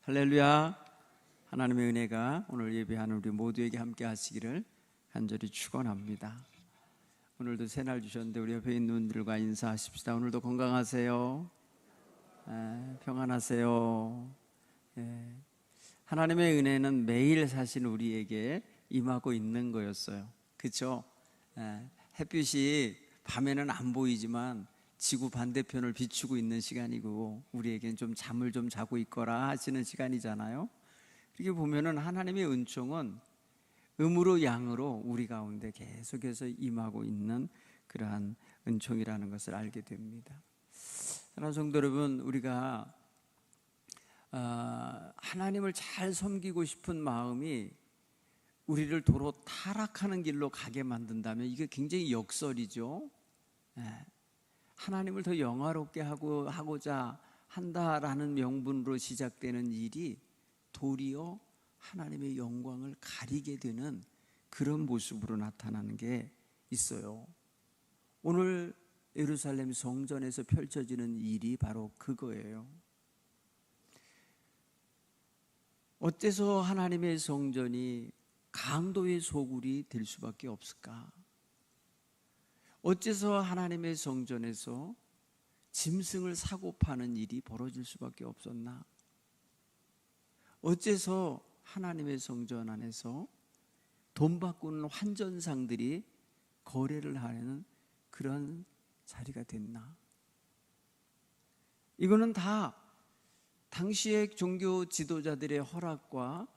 할렐루야. 하나님의 은혜가 오늘 예배하는 우리 모두에게 함께 하시기를 간절히 축원합니다. 오늘도 새날 주셨는데 우리 옆에 있는 분들과 인사하십시다. 오늘도 건강하세요. 평안하세요. 하나님의 은혜는 매일 사실 우리에게 임하고 있는 거였어요. 그렇죠? 햇빛이 밤에는 안 보이지만 지구 반대편을 비추고 있는 시간이고 우리에겐 좀 잠을 좀 자고 있거라 하시는 시간이잖아요. 이렇게 보면은 하나님의 은총은 음으로 양으로 우리 가운데 계속해서 임하고 있는 그러한 은총이라는 것을 알게 됩니다. 사랑하는 성도 여러분, 우리가 하나님을 잘 섬기고 싶은 마음이 우리를 도로 타락하는 길로 가게 만든다면 이게 굉장히 역설이죠. 하나님을 더 영화롭게 하고자 한다라는 명분으로 시작되는 일이 도리어 하나님의 영광을 가리게 되는 그런 모습으로 나타나는 게 있어요. 오늘 예루살렘 성전에서 펼쳐지는 일이 바로 그거예요. 어째서 하나님의 성전이 강도의 소굴이 될 수밖에 없을까? 어째서 하나님의 성전에서 짐승을 사고 파는 일이 벌어질 수밖에 없었나? 어째서 하나님의 성전 안에서 돈 바꾸는 환전상들이 거래를 하는 그런 자리가 됐나? 이거는 다 당시의 종교 지도자들의 허락과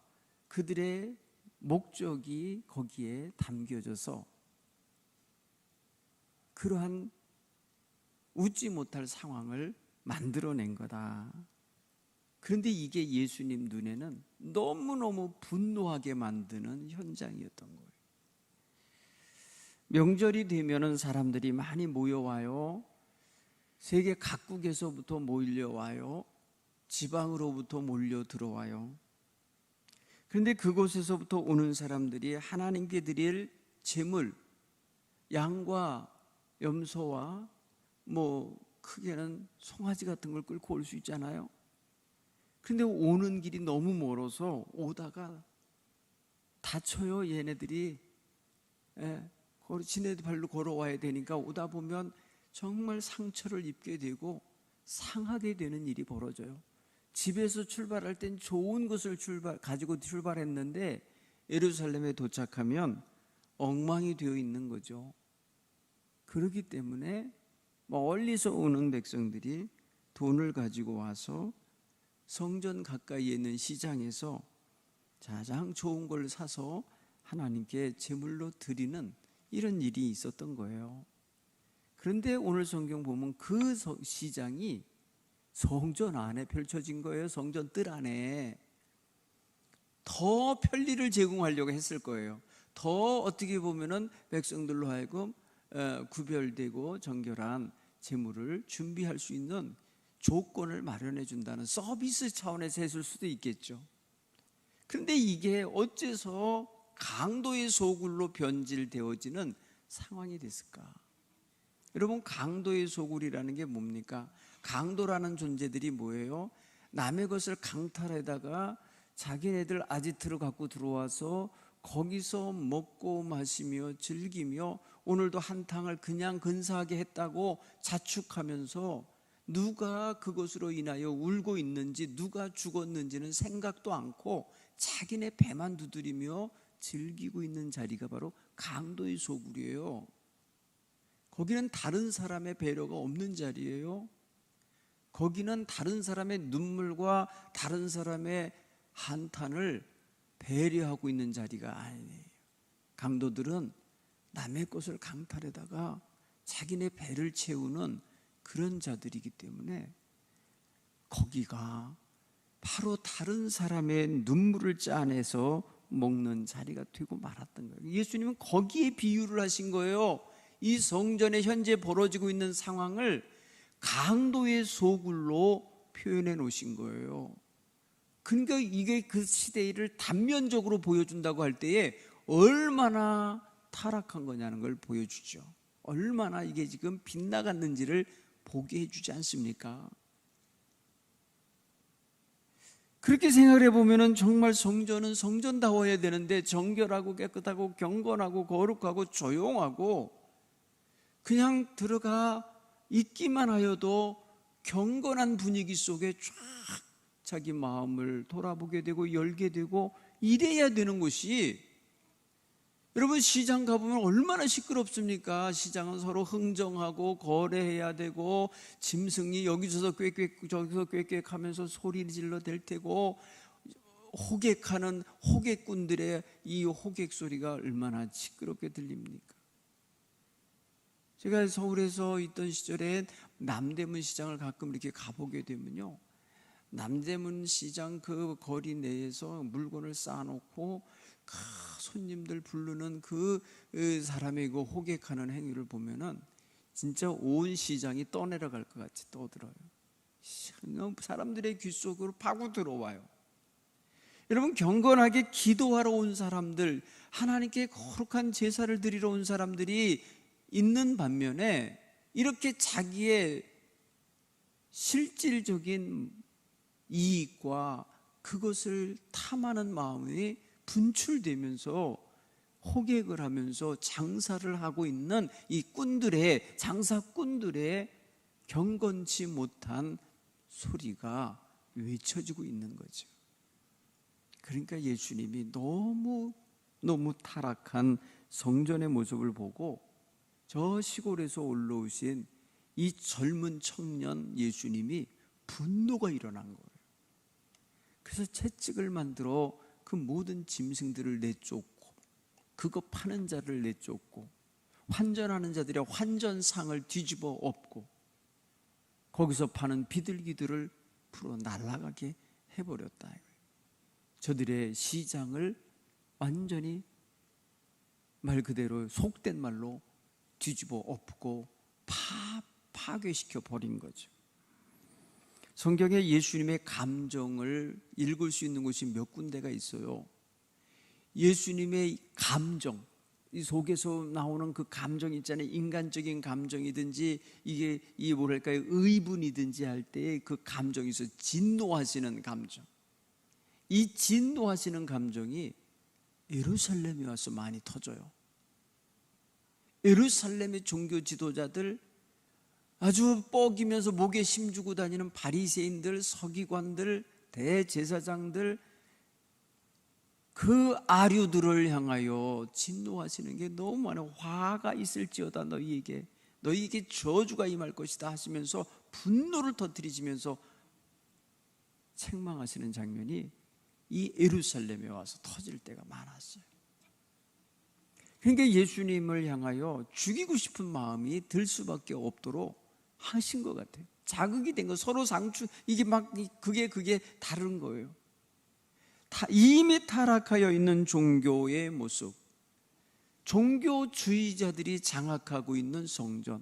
그들의 목적이 거기에 담겨져서 그러한 웃지 못할 상황을 만들어낸 거다. 그런데 이게 예수님 눈에는 너무너무 분노하게 만드는 현장이었던 거예요. 명절이 되면은 사람들이 많이 모여와요. 세계 각국에서부터 몰려와요. 지방으로부터 몰려 들어와요. 그런데 그곳에서부터 오는 사람들이 하나님께 드릴 제물, 양과 염소와 크게는 송아지 같은 걸 끌고 올 수 있잖아요. 근데 오는 길이 너무 멀어서 오다가 다쳐요. 얘네들이 지네들 발로 걸어와야 되니까 오다 보면 정말 상처를 입게 되고 상하게 되는 일이 벌어져요. 집에서 출발할 땐 좋은 것을 가지고 출발했는데 예루살렘에 도착하면 엉망이 되어 있는 거죠. 그렇기 때문에 멀리서 오는 백성들이 돈을 가지고 와서 성전 가까이에 있는 시장에서 가장 좋은 걸 사서 하나님께 제물로 드리는 이런 일이 있었던 거예요. 그런데 오늘 성경 보면 그 시장이 성전 안에 펼쳐진 거예요. 성전 뜰 안에. 더 편리를 제공하려고 했을 거예요. 더 어떻게 보면은 백성들로 하여금 구별되고 정결한 제물을 준비할 수 있는 조건을 마련해 준다는 서비스 차원에서 했을 수도 있겠죠. 그런데 이게 어째서 강도의 소굴로 변질되어지는 상황이 됐을까? 여러분, 강도의 소굴이라는 게 뭡니까? 강도라는 존재들이 뭐예요? 남의 것을 강탈에다가 자기네들 아지트를 갖고 들어와서 거기서 먹고 마시며 즐기며 오늘도 한탕을 그냥 근사하게 했다고 자축하면서 누가 그것으로 인하여 울고 있는지 누가 죽었는지는 생각도 않고 자기네 배만 두드리며 즐기고 있는 자리가 바로 강도의 소굴이에요. 거기는 다른 사람의 배려가 없는 자리예요. 거기는 다른 사람의 눈물과 다른 사람의 한탄을 배려하고 있는 자리가 아니에요. 강도들은 남의 것을 강탈에다가 자기네 배를 채우는 그런 자들이기 때문에 거기가 바로 다른 사람의 눈물을 짜내서 먹는 자리가 되고 말았던 거예요. 예수님은 거기에 비유를 하신 거예요. 이 성전에 현재 벌어지고 있는 상황을 강도의 소굴로 표현해 놓으신 거예요. 그러니까 이게 그 시대를 단면적으로 보여준다고 할 때에 얼마나 타락한 거냐는 걸 보여주죠. 얼마나 이게 지금 빗나갔는지를 보게 해주지 않습니까? 그렇게 생각을 해보면 정말 성전은 성전다워야 되는데 정결하고 깨끗하고 경건하고 거룩하고 조용하고 그냥 들어가 있기만 하여도 경건한 분위기 속에 쫙 자기 마음을 돌아보게 되고 열게 되고 이래야 되는 곳이, 여러분 시장 가보면 얼마나 시끄럽습니까? 시장은 서로 흥정하고 거래해야 되고 짐승이 여기서 꽥꽥 저기서 꽥꽥 하면서 소리 질러 댈 테고 호객하는 호객꾼들의 이 호객 소리가 얼마나 시끄럽게 들립니까? 제가 서울에서 있던 시절에 남대문 시장을 가끔 이렇게 가보게 되면요, 남대문 시장 그 거리 내에서 물건을 쌓아놓고 손님들 부르는 그 사람의 그 호객하는 행위를 보면은 진짜 온 시장이 떠내려갈 것 같이 떠들어요. 사람들의 귀 속으로 파고 들어와요. 여러분, 경건하게 기도하러 온 사람들, 하나님께 거룩한 제사를 드리러 온 사람들이 있는 반면에 이렇게 자기의 실질적인 이익과 그것을 탐하는 마음이 분출되면서 호객을 하면서 장사를 하고 있는 이 꾼들의, 장사꾼들의 경건치 못한 소리가 외쳐지고 있는 거죠. 그러니까 예수님이 너무 타락한 성전의 모습을 보고 저 시골에서 올라오신 이 젊은 청년 예수님이 분노가 일어난 거예요. 그래서 채찍을 만들어 그 모든 짐승들을 내쫓고 그거 파는 자를 내쫓고 환전하는 자들의 환전상을 뒤집어 엎고 거기서 파는 비둘기들을 풀어 날아가게 해버렸다. 저들의 시장을 완전히 말 그대로 속된 말로 뒤집어 엎고 파괴시켜 버린 거죠. 성경에 예수님의 감정을 읽을 수 있는 곳이 몇 군데가 있어요. 예수님의 감정, 이 속에서 나오는 그 감정 있잖아요. 인간적인 감정이든지 이게 뭐랄까요, 의분이든지 할 때 그 감정이 있어요. 진노하시는 감정. 이 진노하시는 감정이 예루살렘에 와서 많이 터져요. 예루살렘의 종교 지도자들, 아주 뻐기면서 목에 힘주고 다니는 바리새인들, 서기관들, 대제사장들, 그 아류들을 향하여 진노하시는 게 너무 많아요. 화가 있을지어다 너희에게 저주가 임할 것이다 하시면서 분노를 터뜨리시면서 책망하시는 장면이 이 예루살렘에 와서 터질 때가 많았어요. 그러니까 예수님을 향하여 죽이고 싶은 마음이 들 수밖에 없도록 하신 것 같아요. 자극이 된 거, 서로 상추, 이게 막 그게 다른 거예요. 이미 타락하여 있는 종교의 모습, 종교주의자들이 장악하고 있는 성전,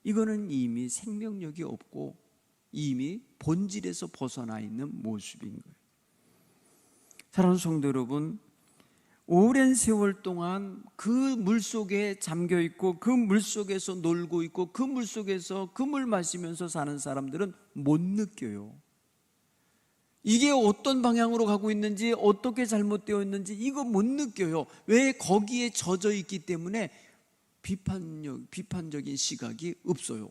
이거는 이미 생명력이 없고 이미 본질에서 벗어나 있는 모습인 거예요. 사랑하는 성도 여러분, 오랜 세월 동안 그 물속에 잠겨있고 그 물속에서 놀고 있고 그 물속에서 그 물 마시면서 사는 사람들은 못 느껴요. 이게 어떤 방향으로 가고 있는지, 어떻게 잘못되어 있는지 이거 못 느껴요. 왜? 거기에 젖어 있기 때문에 비판적인 시각이 없어요.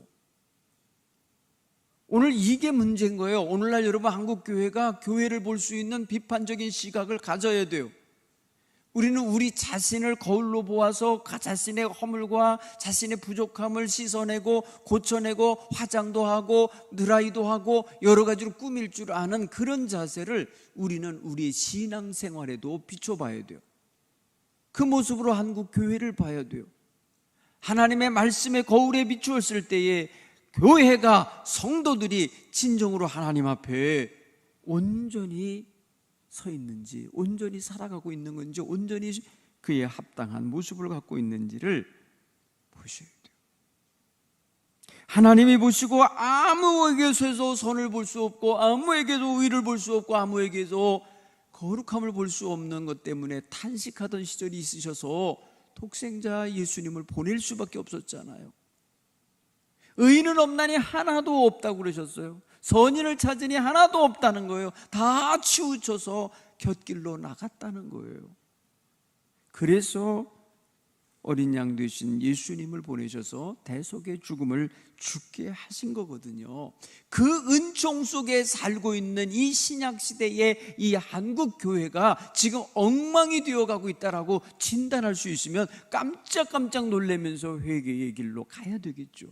오늘 이게 문제인 거예요. 오늘날 여러분, 한국교회가 교회를 볼 수 있는 비판적인 시각을 가져야 돼요. 우리는 우리 자신을 거울로 보아서 자신의 허물과 자신의 부족함을 씻어내고 고쳐내고 화장도 하고 드라이도 하고 여러 가지로 꾸밀 줄 아는 그런 자세를 우리는 우리의 신앙생활에도 비춰봐야 돼요. 그 모습으로 한국 교회를 봐야 돼요. 하나님의 말씀의 거울에 비추었을 때에 교회가, 성도들이 진정으로 하나님 앞에 온전히 서 있는지, 온전히 살아가고 있는 건지, 온전히 그에 합당한 모습을 갖고 있는지를 보셔야 돼요. 하나님이 보시고 아무에게서 선을 볼 수 없고 아무에게도 의를 볼 수 없고 아무에게도 거룩함을 볼 수 없는 것 때문에 탄식하던 시절이 있으셔서 독생자 예수님을 보낼 수밖에 없었잖아요. 의인은 없나니 하나도 없다고 그러셨어요. 선인을 찾으니 하나도 없다는 거예요. 다 치우쳐서 곁길로 나갔다는 거예요. 그래서 어린 양 되신 예수님을 보내셔서 대속의 죽음을 죽게 하신 거거든요. 그 은총 속에 살고 있는 이 신약시대의 이 한국교회가 지금 엉망이 되어가고 있다라고 진단할 수 있으면 깜짝깜짝 놀라면서 회개의 길로 가야 되겠죠.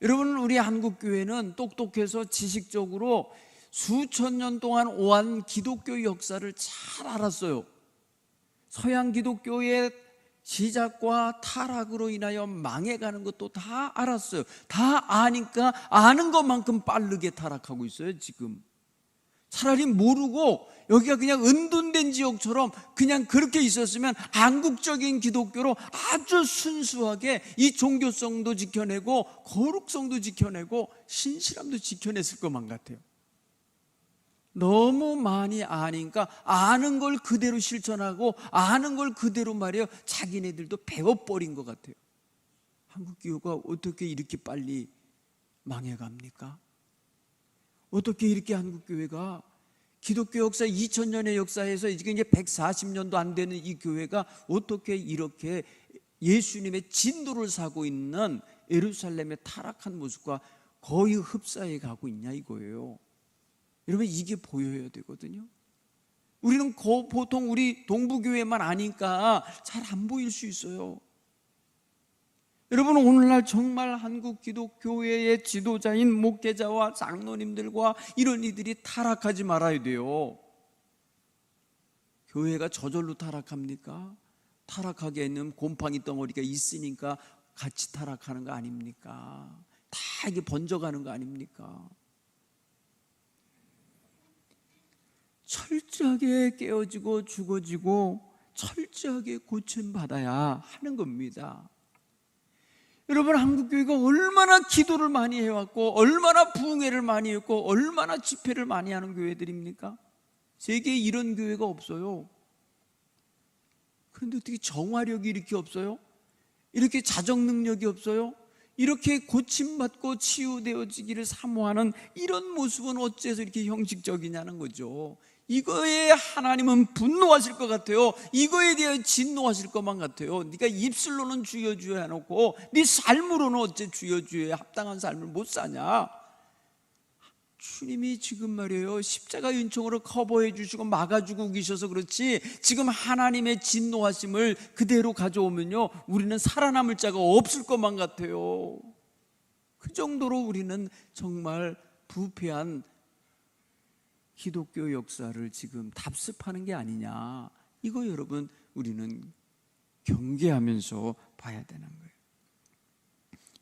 여러분, 우리 한국교회는 똑똑해서 지식적으로 수천 년 동안 오한 기독교 역사를 잘 알았어요. 서양 기독교의 시작과 타락으로 인하여 망해가는 것도 다 알았어요. 다 아니까 아는 것만큼 빠르게 타락하고 있어요, 지금. 차라리 모르고 여기가 그냥 은둔된 지역처럼 그냥 그렇게 있었으면 한국적인 기독교로 아주 순수하게 이 종교성도 지켜내고 거룩성도 지켜내고 신실함도 지켜냈을 것만 같아요. 너무 많이 아니까 아는 걸 그대로 실천하고 아는 걸 그대로 말이에요, 자기네들도 배워버린 것 같아요. 한국교회가 어떻게 이렇게 빨리 망해갑니까? 어떻게 이렇게 한국교회가 기독교 역사 2000년의 역사에서 이제 140년도 안 되는 이 교회가 어떻게 이렇게 예수님의 진도를 사고 있는 예루살렘의 타락한 모습과 거의 흡사해 가고 있냐 이거예요. 여러분, 이게 보여야 되거든요. 우리는 보통 우리 동부교회만 아니까 잘 안 보일 수 있어요. 여러분, 오늘날 정말 한국 기독교회의 지도자인 목회자와 장로님들과 이런 이들이 타락하지 말아야 돼요. 교회가 저절로 타락합니까? 타락하게는 곰팡이 덩어리가 있으니까 같이 타락하는 거 아닙니까? 다 이게 번져가는 거 아닙니까? 철저하게 깨어지고 죽어지고 철저하게 고침받아야 하는 겁니다. 여러분, 한국교회가 얼마나 기도를 많이 해왔고 얼마나 부흥회를 많이 했고 얼마나 집회를 많이 하는 교회들입니까? 세계에 이런 교회가 없어요. 그런데 어떻게 정화력이 이렇게 없어요? 이렇게 자정 능력이 없어요? 이렇게 고침받고 치유되어지기를 사모하는 이런 모습은 어째서 이렇게 형식적이냐는 거죠. 이거에 하나님은 분노하실 것 같아요. 이거에 대해 진노하실 것만 같아요. 네가 입술로는 주여 주여 해놓고 네 삶으로는 어째 주여 주여에 합당한 삶을 못 사냐. 주님이 지금 말이에요, 십자가 은총으로 커버해 주시고 막아주고 계셔서 그렇지, 지금 하나님의 진노하심을 그대로 가져오면요 우리는 살아남을 자가 없을 것만 같아요. 그 정도로 우리는 정말 부패한 기독교 역사를 지금 답습하는 게 아니냐, 이거 여러분 우리는 경계하면서 봐야 되는 거예요.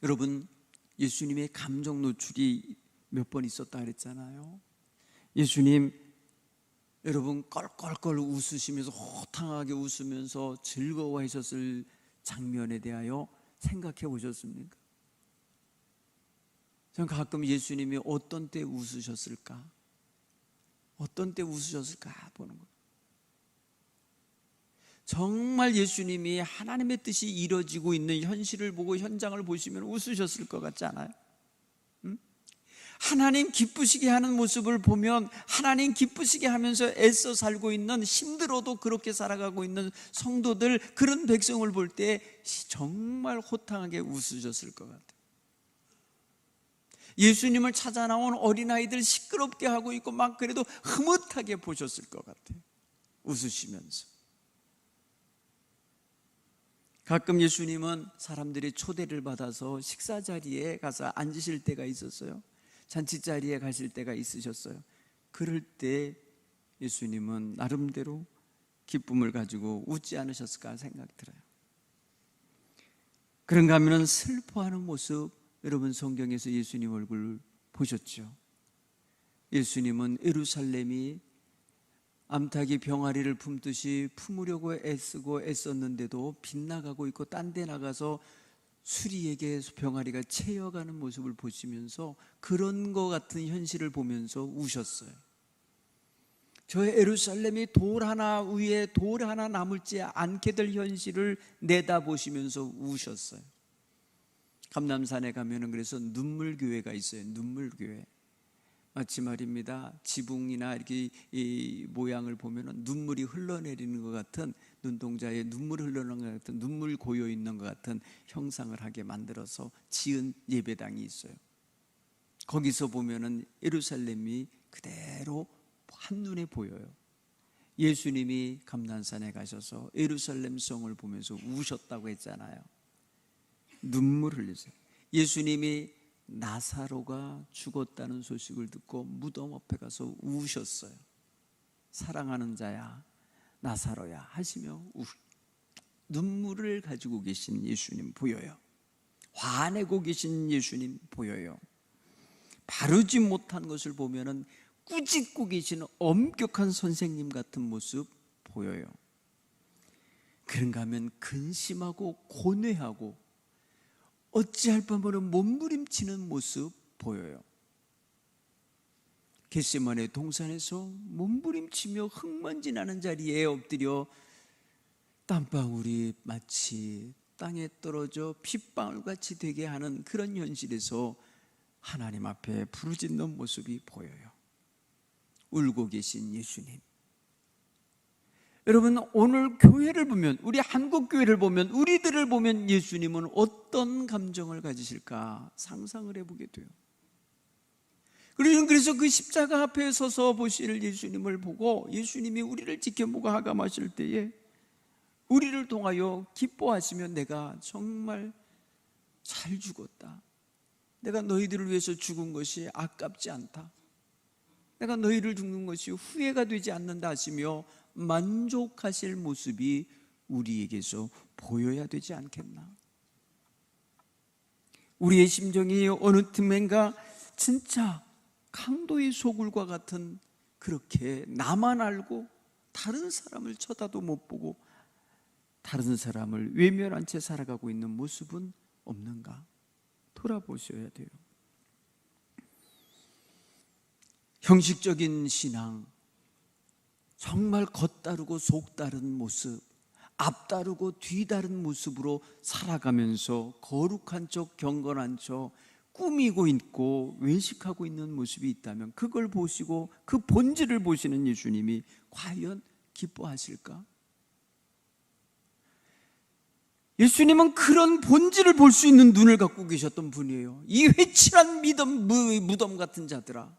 여러분, 예수님의 감정 노출이 몇 번 있었다 그랬잖아요. 예수님, 여러분 껄껄껄 웃으시면서 호탕하게 웃으면서 즐거워하셨을 장면에 대하여 생각해 보셨습니까? 저는 가끔 예수님이 어떤 때 웃으셨을까? 어떤 때 웃으셨을까 보는 거예요. 정말 예수님이 하나님의 뜻이 이루어지고 있는 현실을 보고 현장을 보시면 웃으셨을 것 같지 않아요? 하나님 기쁘시게 하는 모습을 보면 하나님 기쁘시게 하면서 애써 살고 있는, 힘들어도 그렇게 살아가고 있는 성도들, 그런 백성을 볼 때 정말 호탕하게 웃으셨을 것 같아요. 예수님을 찾아 나온 어린아이들 시끄럽게 하고 있고 막 그래도 흐뭇하게 보셨을 것 같아요. 웃으시면서. 가끔 예수님은 사람들이 초대를 받아서 식사 자리에 가서 앉으실 때가 있었어요. 잔치 자리에 가실 때가 있으셨어요. 그럴 때 예수님은 나름대로 기쁨을 가지고 웃지 않으셨을까 생각 들어요. 그런가 하면 슬퍼하는 모습, 여러분 성경에서 예수님 얼굴 보셨죠? 예수님은 예루살렘이 암탉이 병아리를 품듯이 품으려고 애쓰고 애썼는데도 빗나가고 있고 딴 데 나가서 수리에게 병아리가 채여가는 모습을 보시면서 그런 것 같은 현실을 보면서 우셨어요. 저 예루살렘이 돌 하나 위에 돌 하나 남을지 않게 될 현실을 내다보시면서 우셨어요. 감남산에 가면은 그래서 눈물교회가 있어요. 눈물교회. 마치 말입니다, 지붕이나 이렇게 이 모양을 보면은 눈물이 흘러내리는 것 같은, 눈동자에 눈물 흘러내리는 것 같은, 눈물 고여 있는 것 같은 형상을 하게 만들어서 지은 예배당이 있어요. 거기서 보면은 예루살렘이 그대로 한눈에 보여요. 예수님이 감난산에 가셔서 예루살렘 성을 보면서 우셨다고 했잖아요. 눈물 흘리세요. 예수님이 나사로가 죽었다는 소식을 듣고 무덤 앞에 가서 우셨어요. 사랑하는 자야, 나사로야 하시며 눈물을 가지고 계신 예수님 보여요. 화내고 계신 예수님 보여요. 바르지 못한 것을 보면은 꾸짖고 계신 엄격한 선생님 같은 모습 보여요. 그런가 하면 근심하고 고뇌하고 어찌할 바모는 몸부림치는 모습 보여요. 겟세마네 동산에서 몸부림치며 흙먼지 나는 자리에 엎드려 땀방울이 마치 땅에 떨어져 핏방울같이 되게 하는 그런 현실에서 하나님 앞에 부르짖는 모습이 보여요. 울고 계신 예수님. 여러분, 오늘 교회를 보면, 우리 한국 교회를 보면, 우리들을 보면 예수님은 어떤 감정을 가지실까 상상을 해보게 돼요. 그래서 그 십자가 앞에 서서 보실 예수님을 보고 예수님이 우리를 지켜보고 하감하실 때에 우리를 통하여 기뻐하시면, 내가 정말 잘 죽었다, 내가 너희들을 위해서 죽은 것이 아깝지 않다, 내가 너희를 죽는 것이 후회가 되지 않는다 하시며 만족하실 모습이 우리에게서 보여야 되지 않겠나? 우리의 심정이 어느 틈엔가 진짜 강도의 소굴과 같은, 그렇게 나만 알고 다른 사람을 쳐다도 못 보고 다른 사람을 외면한 채 살아가고 있는 모습은 없는가? 돌아보셔야 돼요. 형식적인 신앙, 정말 겉다르고 속다른 모습, 앞다르고 뒤다른 모습으로 살아가면서 거룩한 척, 경건한 척, 꾸미고 있고 외식하고 있는 모습이 있다면 그걸 보시고 그 본질을 보시는 예수님이 과연 기뻐하실까? 예수님은 그런 본질을 볼 수 있는 눈을 갖고 계셨던 분이에요. 이 회칠한 무덤 같은 자들아,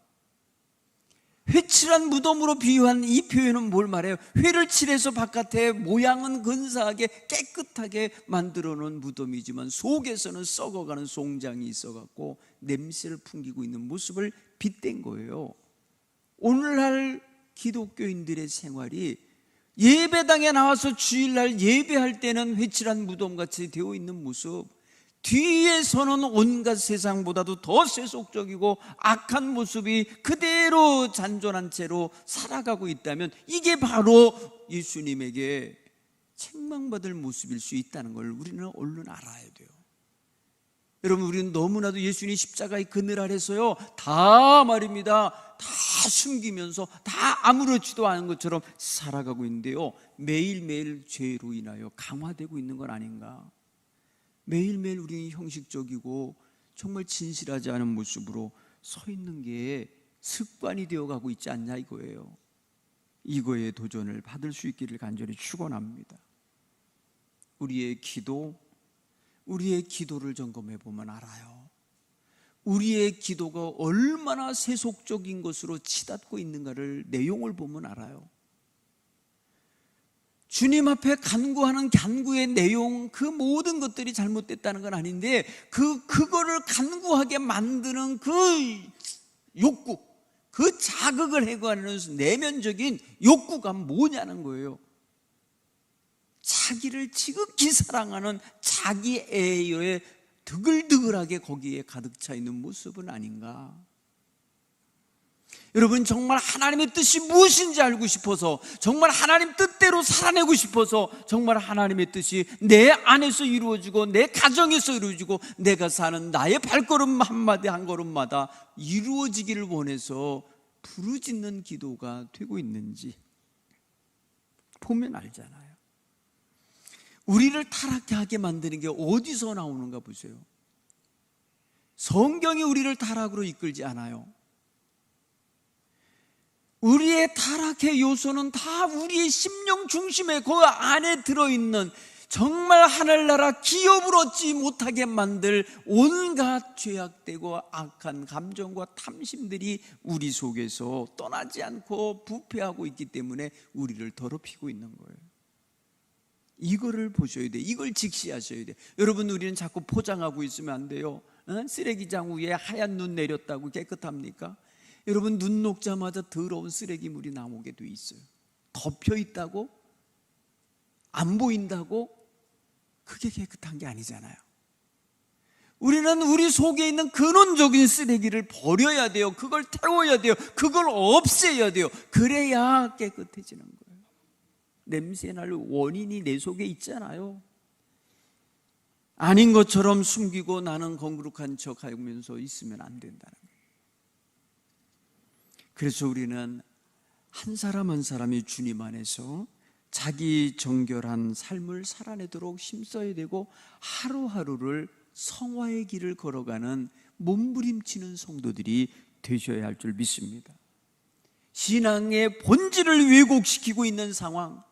회칠한 무덤으로 비유한 이 표현은 뭘 말해요? 회를 칠해서 바깥에 모양은 근사하게 깨끗하게 만들어 놓은 무덤이지만 속에서는 썩어가는 송장이 있어갖고 냄새를 풍기고 있는 모습을 빗댄 거예요. 오늘날 기독교인들의 생활이 예배당에 나와서 주일날 예배할 때는 회칠한 무덤같이 되어 있는 모습, 뒤에서는 온갖 세상보다도 더 세속적이고 악한 모습이 그대로 잔존한 채로 살아가고 있다면 이게 바로 예수님에게 책망받을 모습일 수 있다는 걸 우리는 얼른 알아야 돼요. 여러분, 우리는 너무나도 예수님 십자가의 그늘 아래서요, 다 말입니다, 다 숨기면서 다 아무렇지도 않은 것처럼 살아가고 있는데요, 매일매일 죄로 인하여 강화되고 있는 건 아닌가? 매일매일 우리는 형식적이고 정말 진실하지 않은 모습으로 서 있는 게 습관이 되어가고 있지 않냐 이거예요. 이거에 도전을 받을 수 있기를 간절히 축원합니다. 우리의 기도를 점검해 보면 알아요. 우리의 기도가 얼마나 세속적인 것으로 치닫고 있는가를 내용을 보면 알아요. 주님 앞에 간구하는 간구의 내용, 그 모든 것들이 잘못됐다는 건 아닌데 그거를 간구하게 만드는 그 욕구, 그 자극을 해가는 내면적인 욕구가 뭐냐는 거예요. 자기를 지극히 사랑하는 자기 애여에 드글드글하게 거기에 가득 차 있는 모습은 아닌가? 여러분, 정말 하나님의 뜻이 무엇인지 알고 싶어서, 정말 하나님 뜻대로 살아내고 싶어서, 정말 하나님의 뜻이 내 안에서 이루어지고 내 가정에서 이루어지고 내가 사는 나의 발걸음 한마디 한 걸음마다 이루어지기를 원해서 부르짖는 기도가 되고 있는지 보면 알잖아요. 우리를 타락하게 만드는 게 어디서 나오는가 보세요. 성경이 우리를 타락으로 이끌지 않아요. 우리의 타락의 요소는 다 우리의 심령 중심에 그 안에 들어있는 정말 하늘나라 기업을 얻지 못하게 만들 온갖 죄악되고 악한 감정과 탐심들이 우리 속에서 떠나지 않고 부패하고 있기 때문에 우리를 더럽히고 있는 거예요. 이거를 보셔야 돼요. 이걸 직시하셔야 돼요. 여러분, 우리는 자꾸 포장하고 있으면 안 돼요. 쓰레기장 위에 하얀 눈 내렸다고 깨끗합니까? 여러분, 눈 녹자마자 더러운 쓰레기물이 나오게 돼 있어요. 덮여 있다고? 안 보인다고? 그게 깨끗한 게 아니잖아요. 우리는 우리 속에 있는 근원적인 쓰레기를 버려야 돼요. 그걸 태워야 돼요. 그걸 없애야 돼요. 그래야 깨끗해지는 거예요. 냄새날 원인이 내 속에 있잖아요. 아닌 것처럼 숨기고 나는 거룩한 척 하면서 있으면 안 된다는 거예요. 그래서 우리는 한 사람 한 사람이 주님 안에서 자기 정결한 삶을 살아내도록 힘써야 되고, 하루하루를 성화의 길을 걸어가는 몸부림치는 성도들이 되셔야 할 줄 믿습니다. 신앙의 본질을 왜곡시키고 있는 상황,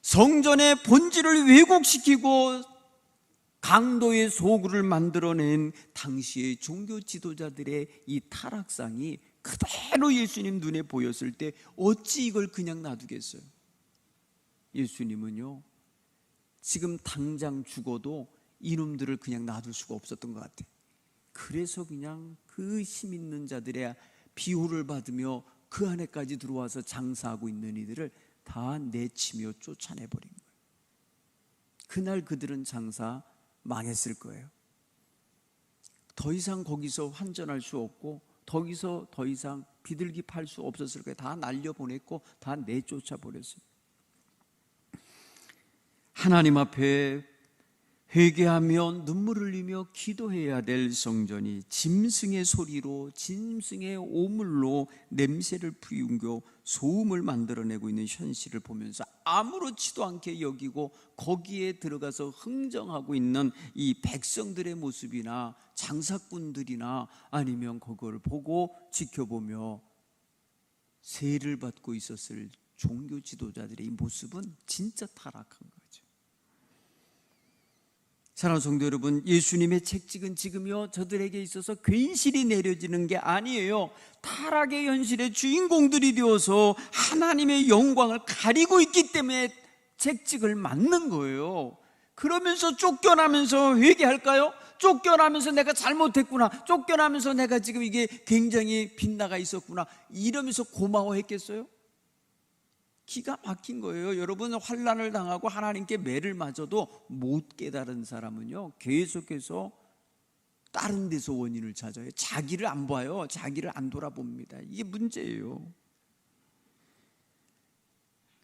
성전의 본질을 왜곡시키고 강도의 소굴을 만들어낸 당시의 종교 지도자들의 이 타락상이 그대로 예수님 눈에 보였을 때 어찌 이걸 그냥 놔두겠어요? 예수님은요, 지금 당장 죽어도 이놈들을 그냥 놔둘 수가 없었던 것 같아요. 그래서 그냥 그 힘 있는 자들의 비호를 받으며 그 안에까지 들어와서 장사하고 있는 이들을 다 내치며 쫓아내버린 거예요. 그날 그들은 장사 망했을 거예요. 더 이상 거기서 환전할 수 없고 거기서 더 이상 비둘기 팔 수 없었을 거예요. 다 날려보냈고 다 내쫓아 버렸어요. 하나님 앞에 회개하며 눈물을 흘리며 기도해야 될 성전이 짐승의 소리로, 짐승의 오물로 냄새를 피우고 소음을 만들어내고 있는 현실을 보면서 아무렇지도 않게 여기고 거기에 들어가서 흥정하고 있는 이 백성들의 모습이나 장사꾼들이나 아니면 그걸 보고 지켜보며 세를 받고 있었을 종교 지도자들의 이 모습은 진짜 타락한 거죠. 사랑하는 성도 여러분, 예수님의 책찍은 지금요 저들에게 있어서 괜시리 내려지는 게 아니에요. 타락의 현실의 주인공들이 되어서 하나님의 영광을 가리고 있기 때문에 책찍을 맞는 거예요. 그러면서 쫓겨나면서 회개할까요? 쫓겨나면서 내가 잘못했구나, 쫓겨나면서 내가 지금 이게 굉장히 빗나가 있었구나 이러면서 고마워했겠어요? 기가 막힌 거예요. 여러분, 환난을 당하고 하나님께 매를 맞아도 못 깨달은 사람은요 계속해서 다른 데서 원인을 찾아요. 자기를 안 봐요. 자기를 안 돌아봅니다. 이게 문제예요.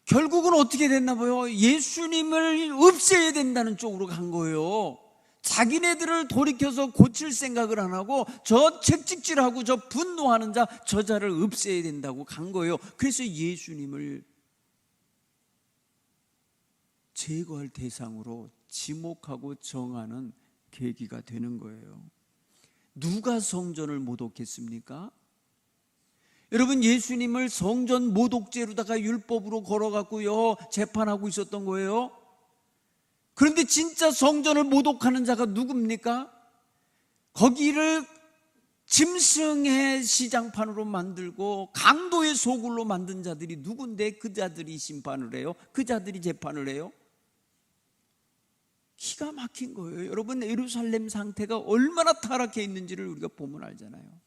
결국은 어떻게 됐나 봐요. 예수님을 없애야 된다는 쪽으로 간 거예요. 자기네들을 돌이켜서 고칠 생각을 안 하고 저 책찍질하고 저 분노하는 자, 저 자를 없애야 된다고 간 거예요. 그래서 예수님을 제거할 대상으로 지목하고 정하는 계기가 되는 거예요. 누가 성전을 모독했습니까? 여러분, 예수님을 성전 모독죄로다가 율법으로 걸어갖고요 재판하고 있었던 거예요. 그런데 진짜 성전을 모독하는 자가 누굽니까? 거기를 짐승의 시장판으로 만들고 강도의 소굴로 만든 자들이 누군데 그 자들이 심판을 해요? 그 자들이 재판을 해요? 기가 막힌 거예요. 여러분, 예루살렘 상태가 얼마나 타락해 있는지를 우리가 보면 알잖아요.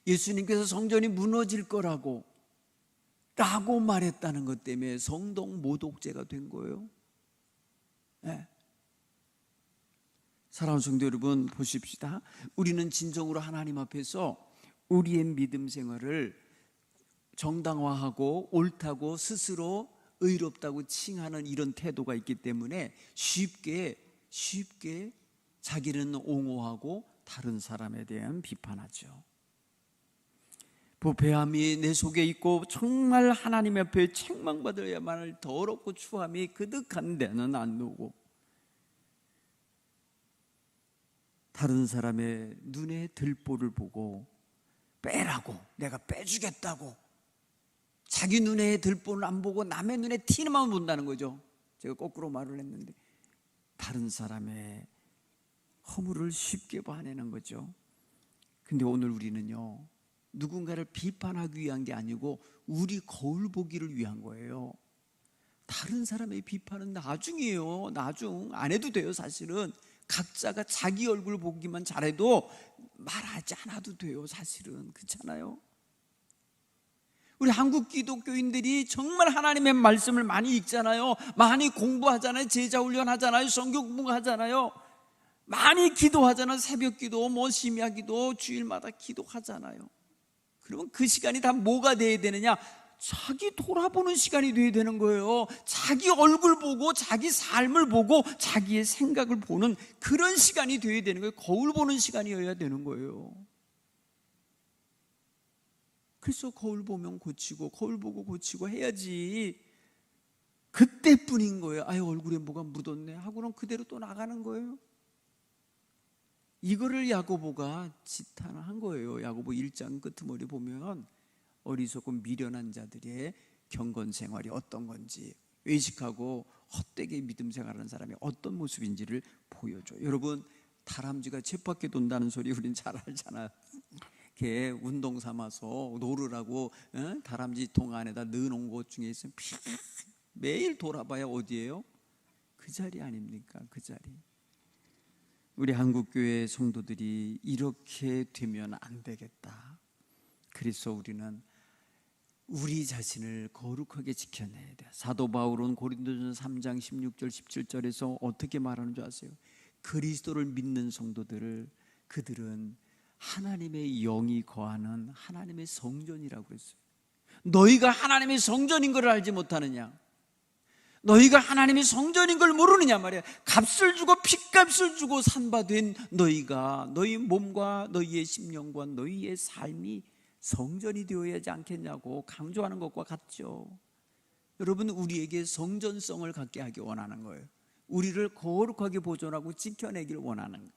예수님께서 성전이 무너질 거라고 라고 말했다는 것 때문에 성동 모독죄가 된 거예요. 네. 사랑하는 성도 여러분, 보십시다. 우리는 진정으로 하나님 앞에서 우리의 믿음 생활을 정당화하고 옳다고 스스로 의롭다고 칭하는 이런 태도가 있기 때문에 쉽게 자기는 옹호하고 다른 사람에 대한 비판하죠. 부패함이 내 속에 있고 정말 하나님 앞에 책망받아야만 할 더럽고 추함이 그득한 데는 안 놓고 다른 사람의 눈에 들보를 보고 빼라고, 내가 빼주겠다고, 자기 눈에 들보는 안 보고 남의 눈에 티만 본다는 거죠. 제가 거꾸로 말을 했는데 다른 사람의 허물을 쉽게 봐내는 거죠. 근데 오늘 우리는요, 누군가를 비판하기 위한 게 아니고 우리 거울 보기를 위한 거예요. 다른 사람의 비판은 나중이에요. 나중 안 해도 돼요. 사실은 각자가 자기 얼굴 보기만 잘해도 말하지 않아도 돼요. 사실은 그렇잖아요. 우리 한국 기독교인들이 정말 하나님의 말씀을 많이 읽잖아요. 많이 공부하잖아요. 제자훈련 하잖아요. 성경 공부하잖아요. 많이 기도하잖아요. 새벽 기도, 심야 기도, 주일마다 기도하잖아요. 그러면 그 시간이 다 뭐가 돼야 되느냐? 자기 돌아보는 시간이 돼야 되는 거예요. 자기 얼굴 보고 자기 삶을 보고 자기의 생각을 보는 그런 시간이 돼야 되는 거예요. 거울 보는 시간이어야 되는 거예요. 그래서 거울 보면 고치고, 거울 보고 고치고 해야지. 그때뿐인 거예요. 아유, 얼굴에 뭐가 묻었네 하고는 그대로 또 나가는 거예요. 이거를 야고보가 지탄한 거예요. 야고보 1장 끄트머리 보면 어리석고 미련한 자들의 경건 생활이 어떤 건지, 외식하고 헛되게 믿음 생활하는 사람이 어떤 모습인지를 보여줘요. 여러분, 다람쥐가 쳇바퀴 돈다는 소리 우린 잘 알잖아요. 이렇게 운동 삼아서 놀으라고 다람쥐 통 안에다 넣어놓은 곳 중에 있으면 매일 돌아봐야 어디예요? 그 자리 아닙니까? 그 자리. 우리 한국교회 성도들이 이렇게 되면 안 되겠다. 그래서 우리는 우리 자신을 거룩하게 지켜내야 돼요. 사도 바울은 고린도전서 3장 16절 17절에서 어떻게 말하는 줄 아세요? 그리스도를 믿는 성도들을, 그들은 하나님의 영이 거하는 하나님의 성전이라고 했어요. 너희가 하나님의 성전인 걸 알지 못하느냐? 너희가 하나님의 성전인 걸 모르느냐 말이야. 값을 주고 핏값을 주고 산바된 너희가, 너희 몸과 너희의 심령과 너희의 삶이 성전이 되어야 하지 않겠냐고 강조하는 것과 같죠. 여러분, 우리에게 성전성을 갖게 하기 원하는 거예요. 우리를 거룩하게 보존하고 지켜내길 원하는 거예요.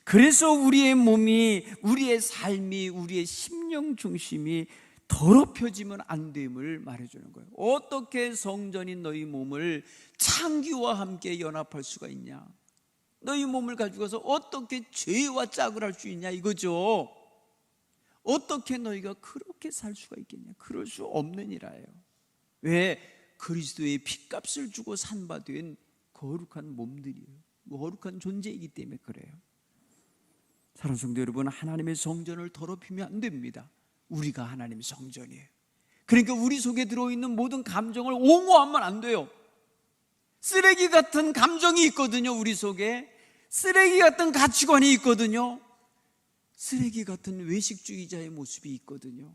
그래서 우리의 몸이, 우리의 삶이, 우리의 심령 중심이 더럽혀지면 안 됨을 말해주는 거예요. 어떻게 성전인 너희 몸을 창기와 함께 연합할 수가 있냐? 너희 몸을 가지고서 어떻게 죄와 짝을 할 수 있냐 이거죠. 어떻게 너희가 그렇게 살 수가 있겠냐? 그럴 수 없느니라요. 왜? 그리스도의 핏값을 주고 산바된 거룩한 몸들이에요. 거룩한 존재이기 때문에 그래요. 사랑하는 성도 여러분, 하나님의 성전을 더럽히면 안 됩니다. 우리가 하나님의 성전이에요. 그러니까 우리 속에 들어있는 모든 감정을 옹호하면 안 돼요. 쓰레기 같은 감정이 있거든요. 우리 속에 쓰레기 같은 가치관이 있거든요. 쓰레기 같은 외식주의자의 모습이 있거든요.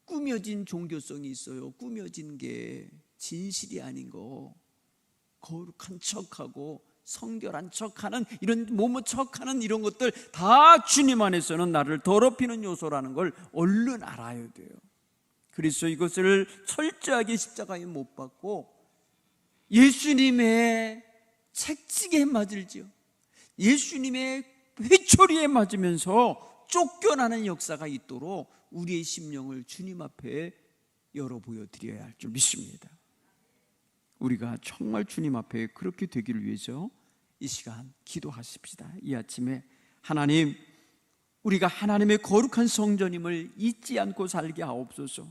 꾸며진 종교성이 있어요. 꾸며진 게 진실이 아닌 거, 거룩한 척하고 성결한 척하는 이런 뭐뭐 척하는 이런 것들 다 주님 안에서는 나를 더럽히는 요소라는 걸 얼른 알아야 돼요. 그래서 이것을 철저하게 십자가에 못 박고 예수님의 책찍에 맞을지요, 예수님의 회초리에 맞으면서 쫓겨나는 역사가 있도록 우리의 심령을 주님 앞에 열어 보여드려야 할 줄 믿습니다. 우리가 정말 주님 앞에 그렇게 되기를 위해서 이 시간 기도하십시다. 이 아침에 하나님, 우리가 하나님의 거룩한 성전임을 잊지 않고 살게 하옵소서.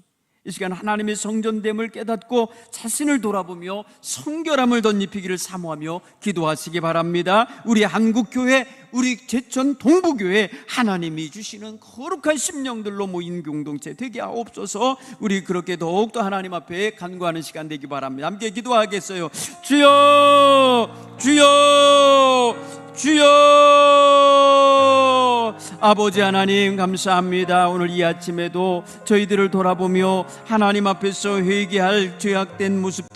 이 시간 하나님의 성전됨을 깨닫고 자신을 돌아보며 성결함을 덧입히기를 사모하며 기도하시기 바랍니다. 우리 한국교회, 우리 제천 동부교회, 하나님이 주시는 거룩한 심령들로 모인 공동체 되게 하옵소서. 우리 그렇게 더욱더 하나님 앞에 간구하는 시간 되기 바랍니다. 함께 기도하겠어요. 주여, 주여, 주여. 아버지 하나님 감사합니다. 오늘 이 아침에도 저희들을 돌아보며 하나님 앞에서 회개할 죄악된 모습들,